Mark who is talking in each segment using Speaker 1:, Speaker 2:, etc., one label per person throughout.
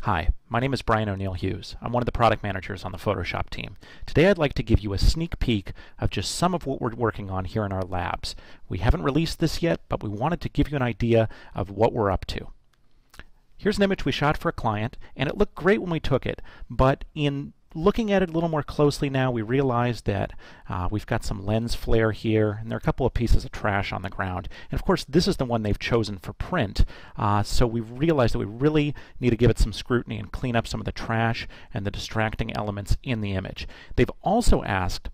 Speaker 1: Hi, my name is Brian O'Neill Hughes. I'm one of the product managers on the Photoshop team. Today I'd like to give you a sneak peek of just some of what we're working on here in our labs. We haven't released this yet, but we wanted to give you an idea of what we're up to. Here's an image we shot for a client, and it looked great when we took it, but in looking at it a little more closely now, we realized that we've got some lens flare here, and there are a couple of pieces of trash on the ground. And of course, this is the one they've chosen for print, so we realized that we really need to give it some scrutiny and clean up some of the trash and the distracting elements in the image. They've also asked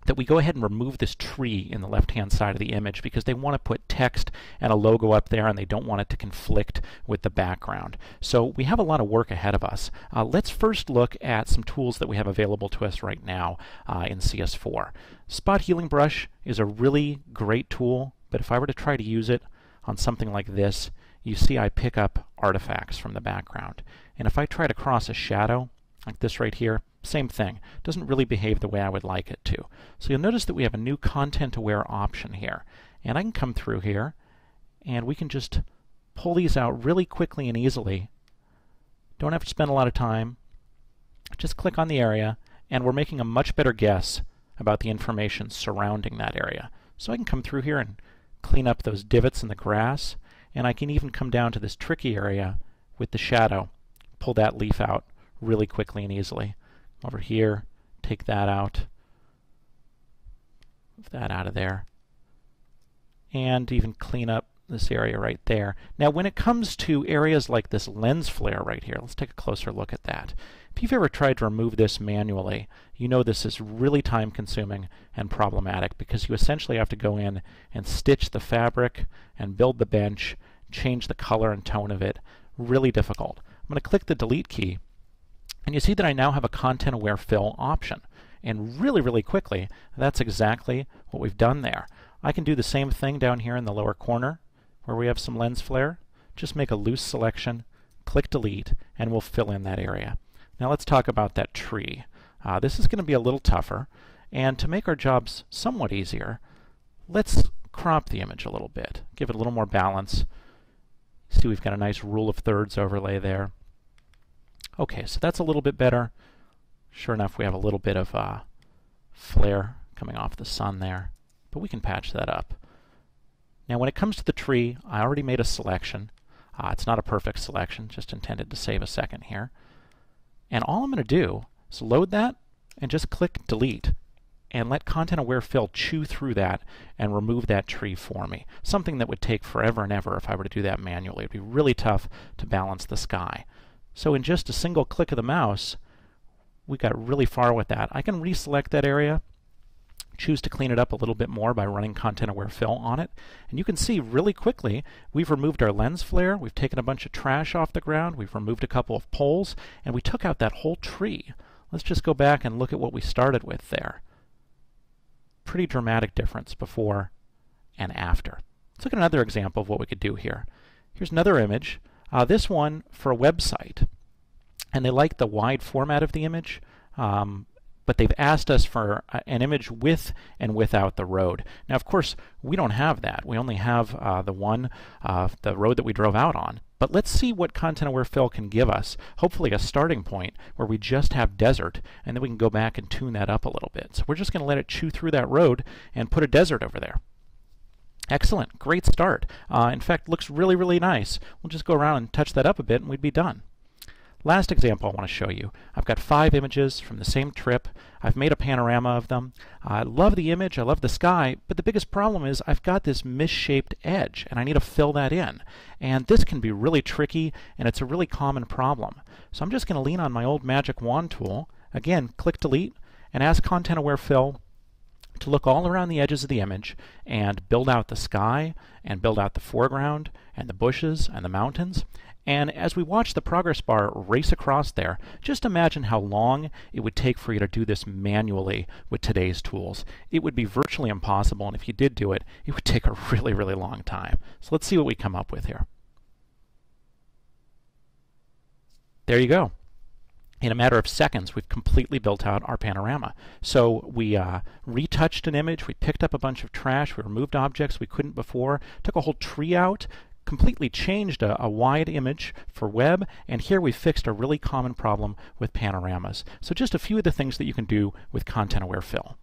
Speaker 1: that we go ahead and remove this tree in the left-hand side of the image because they want to put text and a logo up there and they don't want it to conflict with the background. So we have a lot of work ahead of us. Let's first look at some tools that we have available to us right now in CS4. Spot Healing Brush is a really great tool, but if I were to try to use it on something like this, you see I pick up artifacts from the background. And if I try to cross a shadow, like this right here, same thing. Doesn't really behave the way I would like it to. So you'll notice that we have a new content-aware option here. And I can come through here, and we can just pull these out really quickly and easily. Don't have to spend a lot of time. Just click on the area, and we're making a much better guess about the information surrounding that area. So I can come through here and clean up those divots in the grass, and I can even come down to this tricky area with the shadow, pull that leaf out really quickly and easily. Over here, take that out, move that out of there, and even clean up this area right there. Now when it comes to areas like this lens flare right here, let's take a closer look at that. If you've ever tried to remove this manually, you know this is really time consuming and problematic because you essentially have to go in and stitch the fabric and build the bench, change the color and tone of it. Really difficult. I'm going to click the delete key, and you see that I now have a content-aware fill option. And really quickly, that's exactly what we've done there. I can do the same thing down here in the lower corner where we have some lens flare. Just make a loose selection, click delete, and we'll fill in that area. Now let's talk about that tree. This is going to be a little tougher, and to make our jobs somewhat easier, let's crop the image a little bit, give it a little more balance. See, we've got a nice rule of thirds overlay there. Okay, so that's a little bit better. Sure enough, we have a little bit of flare coming off the sun there, but we can patch that up. Now when it comes to the tree, I already made a selection. It's not a perfect selection, just intended to save a second here. And all I'm going to do is load that and just click delete and let content-aware fill chew through that and remove that tree for me. Something that would take forever and ever if I were to do that manually. It would be really tough to balance the sky. So in just a single click of the mouse, we got really far with that. I can reselect that area, choose to clean it up a little bit more by running content-aware fill on it, and you can see really quickly we've removed our lens flare, we've taken a bunch of trash off the ground, we've removed a couple of poles, and we took out that whole tree. Let's just go back and look at what we started with there. Pretty dramatic difference before and after. Let's look at another example of what we could do here. Here's another image. This one for a website, and they like the wide format of the image, but they've asked us for an image with and without the road. Now, of course, we don't have that. We only have the road that we drove out on. But let's see what content-aware fill can give us. Hopefully a starting point where we just have desert, and then we can go back and tune that up a little bit. So we're just going to let it chew through that road and put a desert over there. Excellent, great start. In fact, looks really nice. We'll just go around and touch that up a bit and we'd be done. Last example I want to show you. I've got 5 images from the same trip. I've made a panorama of them. I love the image, I love the sky, but the biggest problem is I've got this misshaped edge and I need to fill that in. And this can be really tricky and it's a really common problem. So I'm just going to lean on my old magic wand tool. Again, click delete and ask content-aware fill to look all around the edges of the image and build out the sky and build out the foreground and the bushes and the mountains. And as we watch the progress bar race across there, just imagine how long it would take for you to do this manually with today's tools. It would be virtually impossible, and if you did do it, it would take a really long time. So let's see what we come up with here. There you go. In a matter of seconds, we've completely built out our panorama. So we retouched an image, we picked up a bunch of trash, we removed objects we couldn't before, took a whole tree out, completely changed a wide image for web, and here we fixed a really common problem with panoramas. So just a few of the things that you can do with content-aware fill.